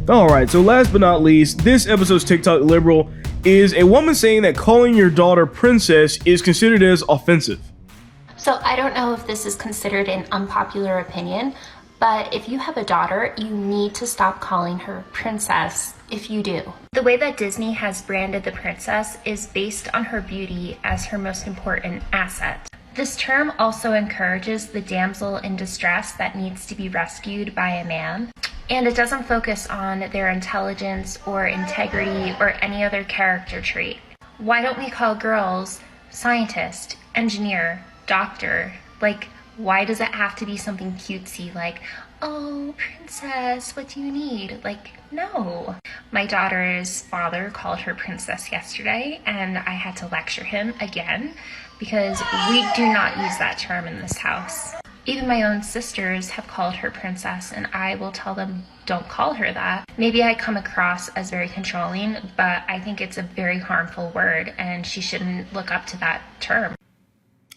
Alright, so last but not least, this episode's TikTok liberal is a woman saying that calling your daughter princess is considered as offensive. So I don't know if this is considered an unpopular opinion, but if you have a daughter, you need to stop calling her princess if you do. The way that Disney has branded the princess is based on her beauty as her most important asset. This term also encourages the damsel in distress that needs to be rescued by a man. And it doesn't focus on their intelligence or integrity or any other character trait. Why don't we call girls scientist, engineer, doctor? Like, why does it have to be something cutesy like, oh, princess, what do you need? Like, no. My daughter's father called her princess yesterday, and I had to lecture him again because we do not use that term in this house. Even my own sisters have called her princess, and I will tell them, don't call her that. Maybe I come across as very controlling, but I think it's a very harmful word, and she shouldn't look up to that term.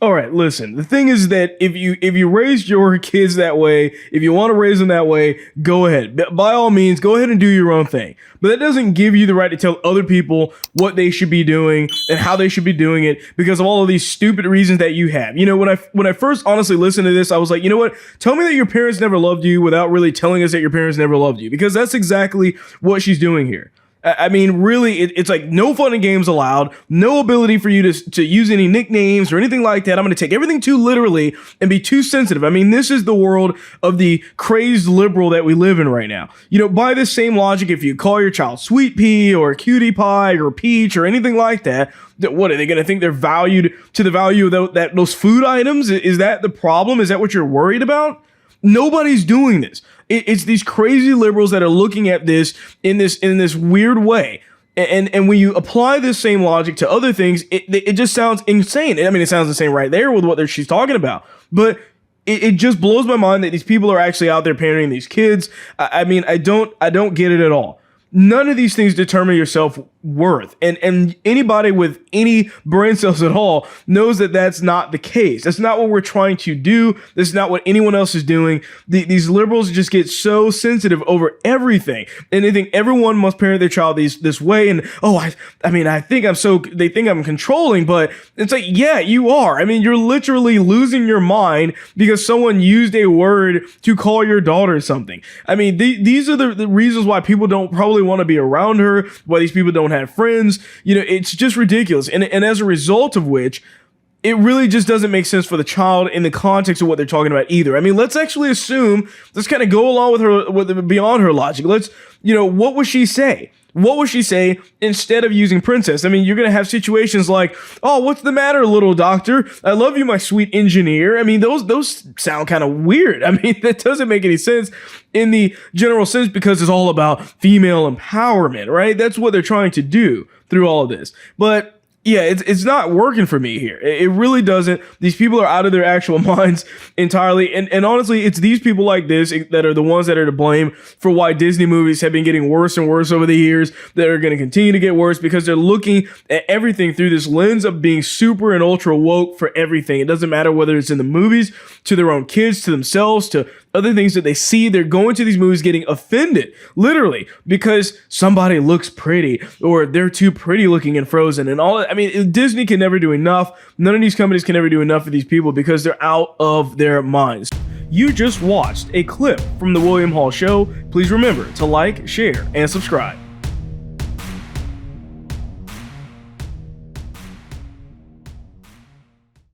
All right, listen, the thing is that if you raise your kids that way, if you want to raise them that way, go ahead. By all means, go ahead and do your own thing. But that doesn't give you the right to tell other people what they should be doing and how they should be doing it because of all of these stupid reasons that you have. You know, when I first honestly listened to this, I was like, you know what? Tell me that your parents never loved you without really telling us that your parents never loved you, because that's exactly what she's doing here. I mean, really, it's like no fun and games allowed, no ability for you to use any nicknames or anything like that. I'm going to take everything too literally and be too sensitive. I mean, this is the world of the crazed liberal that we live in right now. You know, by this same logic, if you call your child sweet pea or cutie pie or peach or anything like that, what are they going to think they're valued to the value of those food items? Is that the problem? Is that what you're worried about? Nobody's doing this. It's these crazy liberals that are looking at this in this weird way. And when you apply this same logic to other things, it just sounds insane. I mean, it sounds insane right there with what she's talking about. But it just blows my mind that these people are actually out there parenting these kids. I mean, I don't get it at all. None of these things determine your self-worth. And anybody with any brain cells at all knows that that's not the case. That's not what we're trying to do. That's not what anyone else is doing. These liberals just get so sensitive over everything. And they think everyone must parent their child this way. And, they think I'm controlling, but it's like, yeah, you are. I mean, you're literally losing your mind because someone used a word to call your daughter something. I mean, these are the reasons why people don't probably want to be around her, why these people don't have friends. You know, it's just ridiculous. And as a result of which, it really just doesn't make sense for the child in the context of what they're talking about either. I mean, let's actually assume, let's kind of go along with beyond her logic. What would she say? What would she say instead of using princess? I mean, you're going to have situations like, oh, what's the matter, little doctor? I love you, my sweet engineer. I mean, those sound kind of weird. I mean, that doesn't make any sense in the general sense because it's all about female empowerment, right? That's what they're trying to do through all of this. But yeah, it's not working for me here. It really doesn't. These people are out of their actual minds entirely. And honestly, it's these people like this that are the ones that are to blame for why Disney movies have been getting worse and worse over the years, that are going to continue to get worse because they're looking at everything through this lens of being super and ultra woke for everything. It doesn't matter whether it's in the movies, to their own kids, to themselves, to other things that they see. They're going to these movies getting offended, literally, because somebody looks pretty or they're too pretty looking in Frozen and all that. I mean, Disney can never do enough. None of these companies can ever do enough for these people because they're out of their minds. You just watched a clip from The William Hall Show. Please remember to like, share, and subscribe.